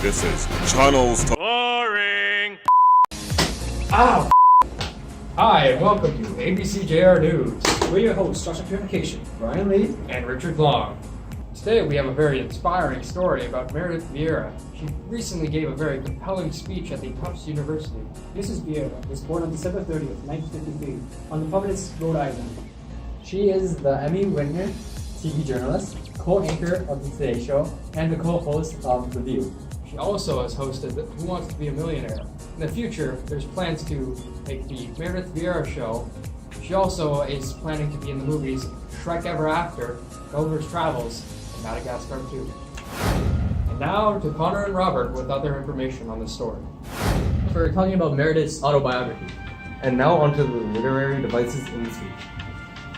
This is Channels to Boring! Ow! Hi, and welcome to ABCJR News. We're your hosts, Joshua Purification, Brian Lee and Richard Long. Today we have a very inspiring story about Meredith Vieira. She recently gave a very compelling speech at the Tufts University. Mrs. Vieira was born on December 30th, 1953, on the Providence, Rhode Island. She is the Emmy winner TV journalist, co-anchor of The Today Show, and the co-host of The View. She also has hosted the Who Wants to Be a Millionaire. In the future, there's plans to make the Meredith Vieira Show. She also is planning to be in the movies Shrek Ever After, Gulliver's Travels, and Madagascar 2. And now to Connor and Robert with other information on the story. We're talking about Meredith's autobiography. And now onto the literary devices in the speech.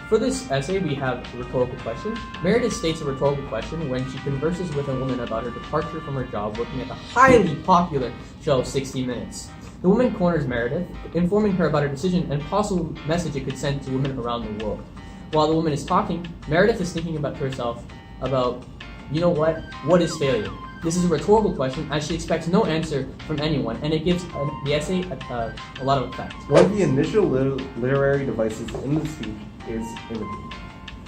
For this essay, we have a rhetorical question. Meredith states a rhetorical question when she converses with a woman about her departure from her job working at the highly popular show 60 Minutes. The woman corners Meredith, informing her about her decision and possible message it could send to women around the world. While the woman is talking, Meredith is thinking about herself about, you know what is failure? This is a rhetorical question as she expects no answer from anyone, and it gives the essay a lot of effect. One of the initial literary devices in the speech is interview.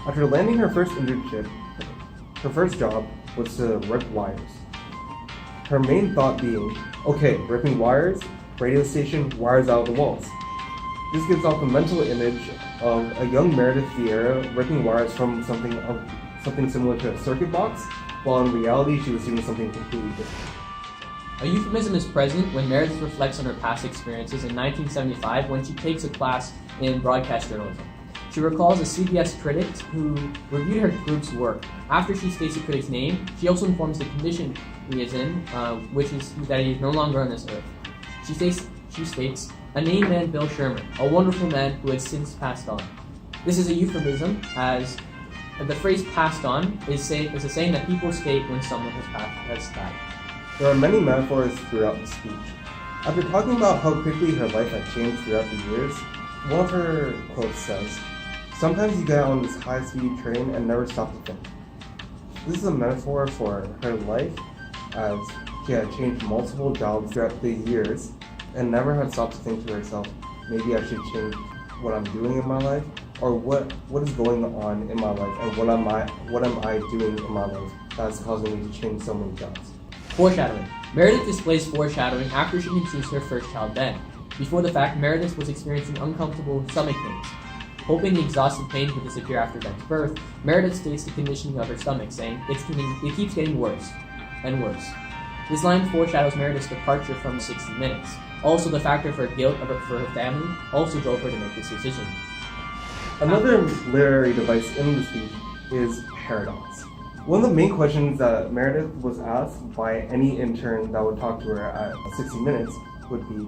After landing her first internship, her first job was to rip wires. Her main thought being, okay, ripping wires, radio station, wires out of the walls. This gives off a mental image of a young Meredith Vieira ripping wires from something similar to a circuit box, while in reality she was doing something completely different. A euphemism is present when Meredith reflects on her past experiences in 1975 when she takes a class in broadcast journalism. She recalls a CBS critic who reviewed her group's work. After she states the critic's name, she also informs the condition he is in, which is that he is no longer on this earth. She states, a named man, Bill Sherman, a wonderful man who has since passed on. This is a euphemism, as the phrase passed on is a saying that people state when someone has died. There are many metaphors throughout the speech. After talking about how quickly her life had changed throughout the years, one of her quotes says, sometimes you get on this high-speed train and never stop to think. This is a metaphor for her life, as she had changed multiple jobs throughout the years and never had stopped to think to herself, maybe I should change what I'm doing in my life, or what is going on in my life, and what am I doing in my life that's causing me to change so many jobs. Foreshadowing. Meredith displays foreshadowing after she conceives her first child, Ben. Before the fact, Meredith was experiencing uncomfortable stomach pains. Hoping the exhausted pains would disappear after Ben's birth, Meredith states the conditioning of her stomach, saying, it keeps getting worse and worse. This line foreshadows Meredith's departure from 60 Minutes. Also, the factor of her guilt for her family also drove her to make this decision. Another literary device in the speech is paradox. One of the main questions that Meredith was asked by any intern that would talk to her at 60 Minutes would be,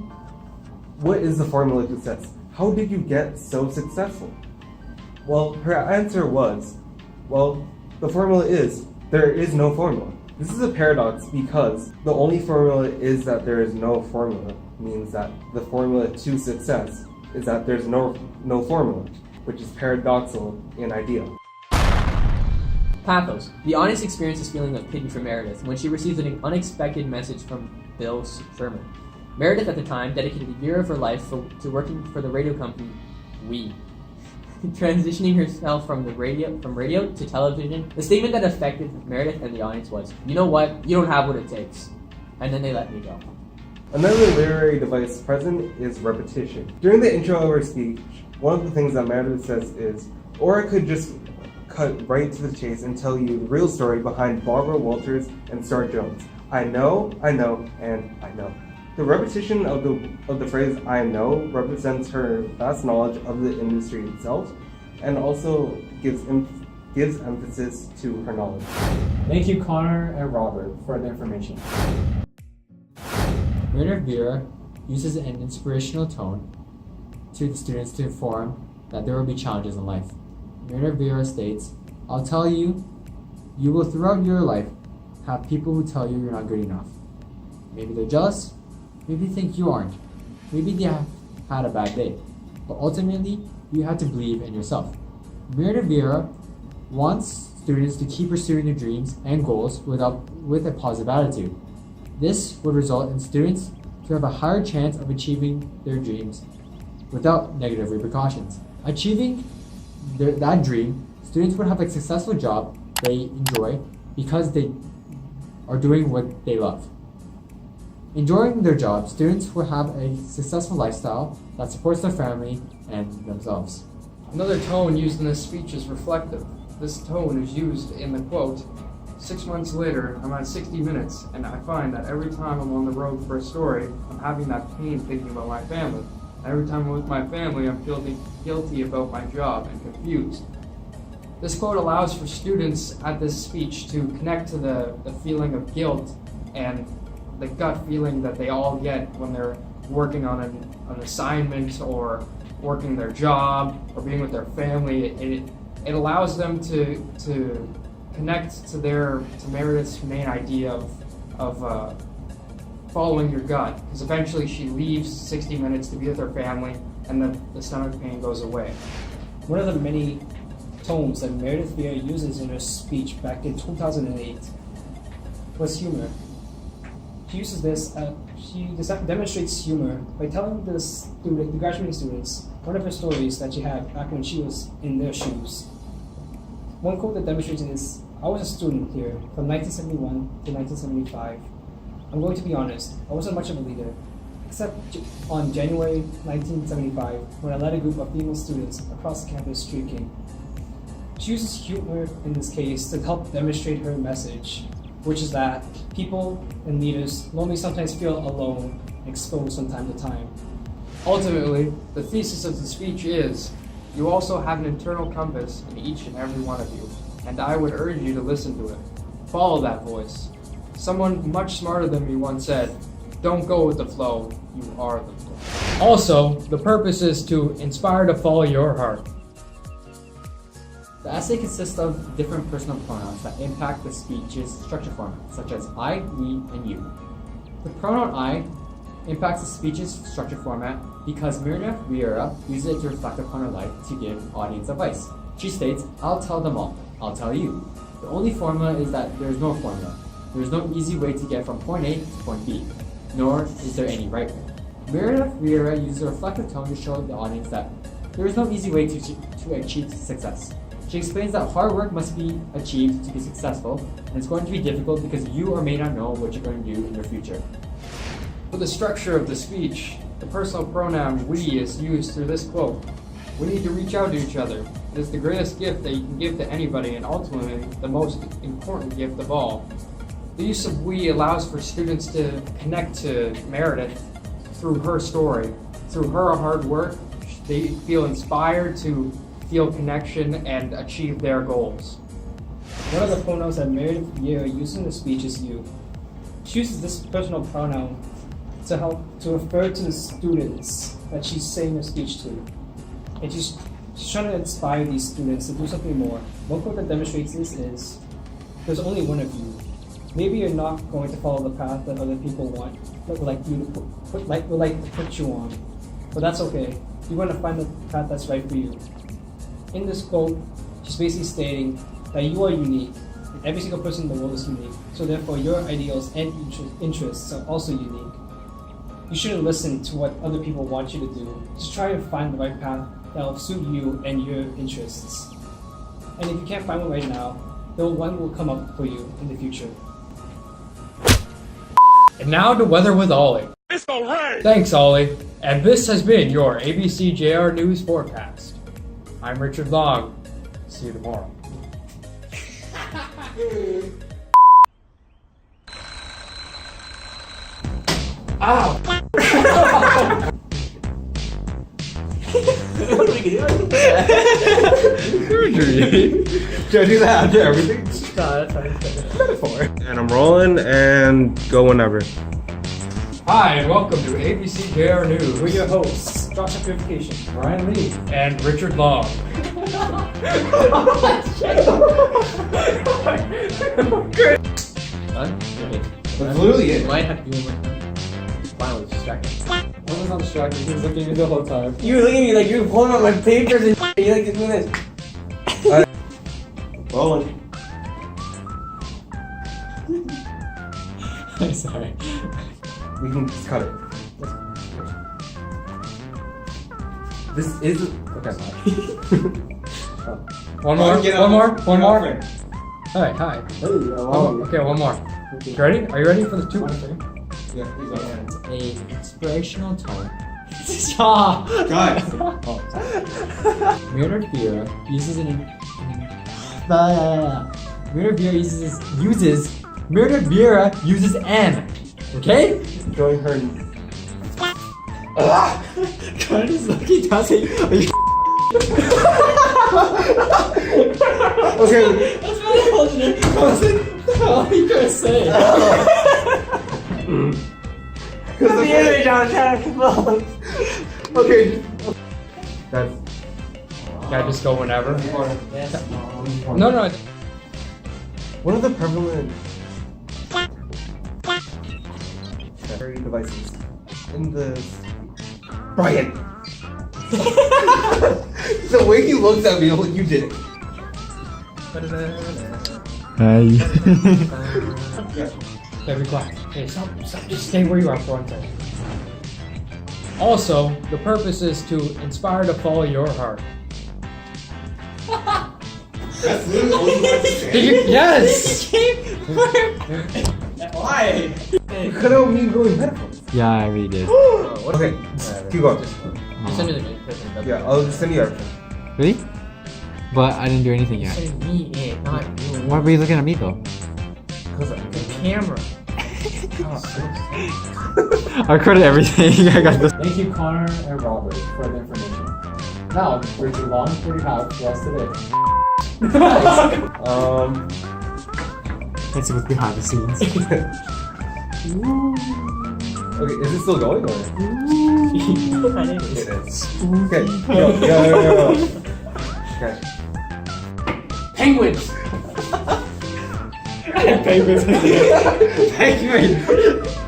what is the formula to success? How did you get so successful? Well, her answer was, well, the formula is, there is no formula. This is a paradox because the only formula is that there is no formula, means that the formula to success is that there's no formula, which is paradoxical in idea. Pathos. The audience experiences feeling of pity for Meredith when she receives an unexpected message from Bill Sherman. Meredith at the time dedicated a year of her life to working for the radio company We. Transitioning herself from radio to television. The statement that affected Meredith and the audience was, you know what, you don't have what it takes. And then they let me go. Another literary device present is repetition. During the intro of her speech, one of the things that Meredith says is, or I could just cut right to the chase and tell you the real story behind Barbara Walters and Star Jones. I know, and I know. The repetition of the phrase I know represents her vast knowledge of the industry itself and also gives emphasis to her knowledge. Thank you, Connor and Robert, for the information. Meredith Vieira uses an inspirational tone to the students to inform that there will be challenges in life. Meredith Vieira states, I'll tell you, you will throughout your life have people who tell you you're not good enough. Maybe they're jealous, maybe they think you aren't, maybe they have had a bad day, but ultimately, you have to believe in yourself. Meredith Vieira wants students to keep pursuing their dreams and goals with a positive attitude. This would result in students to have a higher chance of achieving their dreams without negative repercussions. Achieving that dream, students would have a successful job they enjoy because they are doing what they love. Enjoying their job, students will have a successful lifestyle that supports their family and themselves. Another tone used in this speech is reflective. This tone is used in the quote, 6 months later, I'm at 60 minutes, and I find that every time I'm on the road for a story, I'm having that pain thinking about my family. And every time I'm with my family, I'm feeling guilty about my job and confused. This quote allows for students at this speech to connect to the feeling of guilt and the gut feeling that they all get when they're working on an assignment or working their job or being with their family. It allows them to connect to Meredith's main idea of following your gut, because eventually she leaves 60 minutes to be with her family and the stomach pain goes away. One of the many tones that Meredith Vieira uses in her speech back in 2008 was humor. She uses this, she demonstrates humor by telling the graduating students one of her stories that she had back when she was in their shoes. One quote that demonstrates it is, I was a student here from 1971 to 1975. I'm going to be honest, I wasn't much of a leader, except on January 1975 when I led a group of female students across the campus streaking. She uses humor in this case to help demonstrate her message, which is that people and leaders normally sometimes feel alone, exposed from time to time. Ultimately, the thesis of the speech is, you also have an internal compass in each and every one of you, and I would urge you to listen to it. Follow that voice. Someone much smarter than me once said, don't go with the flow, you are the flow. Also, the purpose is to inspire to follow your heart. The essay consists of different personal pronouns that impact the speech's structure format, such as I, we, and you. The pronoun I impacts the speech's structure format because Meredith Vieira uses it to reflect upon her life to give audience advice. She states, I'll tell them all, I'll tell you. The only formula is that there is no formula. There is no easy way to get from point A to point B, nor is there any right way. Meredith Vieira uses a reflective tone to show the audience that there is no easy way to achieve success. She explains that hard work must be achieved to be successful, and it's going to be difficult because you or may not know what you're going to do in your future. For the structure of the speech, the personal pronoun we is used through this quote. We need to reach out to each other. It is the greatest gift that you can give to anybody, and ultimately the most important gift of all. The use of we allows for students to connect to Meredith through her story. Through her hard work, they feel inspired to feel connection and achieve their goals. One of the pronouns that Meredith Vieira uses in the speech is you. She uses this personal pronoun to refer to the students that she's saying her speech to. And she's trying to inspire these students to do something more. One quote that demonstrates this is, there's only one of you. Maybe you're not going to follow the path that other people want, but would like to put you on. But that's okay. You're going to find the path that's right for you. In this quote, she's basically stating that you are unique, and every single person in the world is unique, so therefore your ideals and interests are also unique. You shouldn't listen to what other people want you to do. Just try to find the right path that will suit you and your interests. And if you can't find one right now, one will come up for you in the future. And now to weather with Ollie. It's gonna rain! Thanks, Ollie. And this has been your ABC JR News Forecast. I'm Richard Long. See you tomorrow. Ow! Surgery. Should I do that after everything? Metaphor. And I'm rolling and go whenever. Hi, and welcome to ABC JR News. We're your hosts, Joshua Purification, Ryan Lee. And Richard Long. Done? Okay. That's literally it. Might have to do one more time. Finally, distracted. I was not distracted. He was looking at me the whole time. You were looking at me like you were pulling out my papers and shit. You like doing this. Rolling. Sorry. We can just cut it. This is okay. One more. Hi. Hey, Okay, one more. You ready? Are you ready for the two? Yeah, A inspirational tone. Stop! guys. Meredith Vieira uses Meredith Vieira uses N. Okay? Showing her. God is lucky doesn't. Okay. That's what I was like, what are you gonna say? The image on telephone. Okay. That's. Can I just go whenever? Yes. No. One of the prevalent devices in the Brian. The way he looks at me, like you did it. Okay, be quiet. Hey, stop. Just stay where you are for 1 second. Also, the purpose is to inspire to follow your heart. That's literally all you have to say. Did you? Yes. Why? Cut out me going headphones. Yeah, I really did. Okay, keep going. Just send me the link. Yeah, I'll just send you everything. Really? But I didn't do anything yet. Send me it, not you. Why were you looking at me though? Cause The camera. I recorded everything. I got this. Thank you, Connor and Robert, for the information. Now, we're too long for your house for us today. Let's see what's behind the scenes. Okay, is it still going or? My name It is. is. Okay, go. Okay. Penguins! Penguins.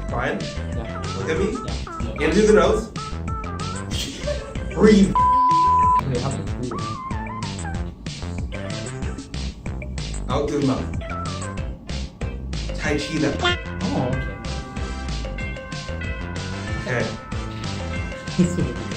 Brian, look at me. In through the nose. Breathe. Wait, how much breathing? Out through the mouth. Tai Chi that. Oh, okay. Okay.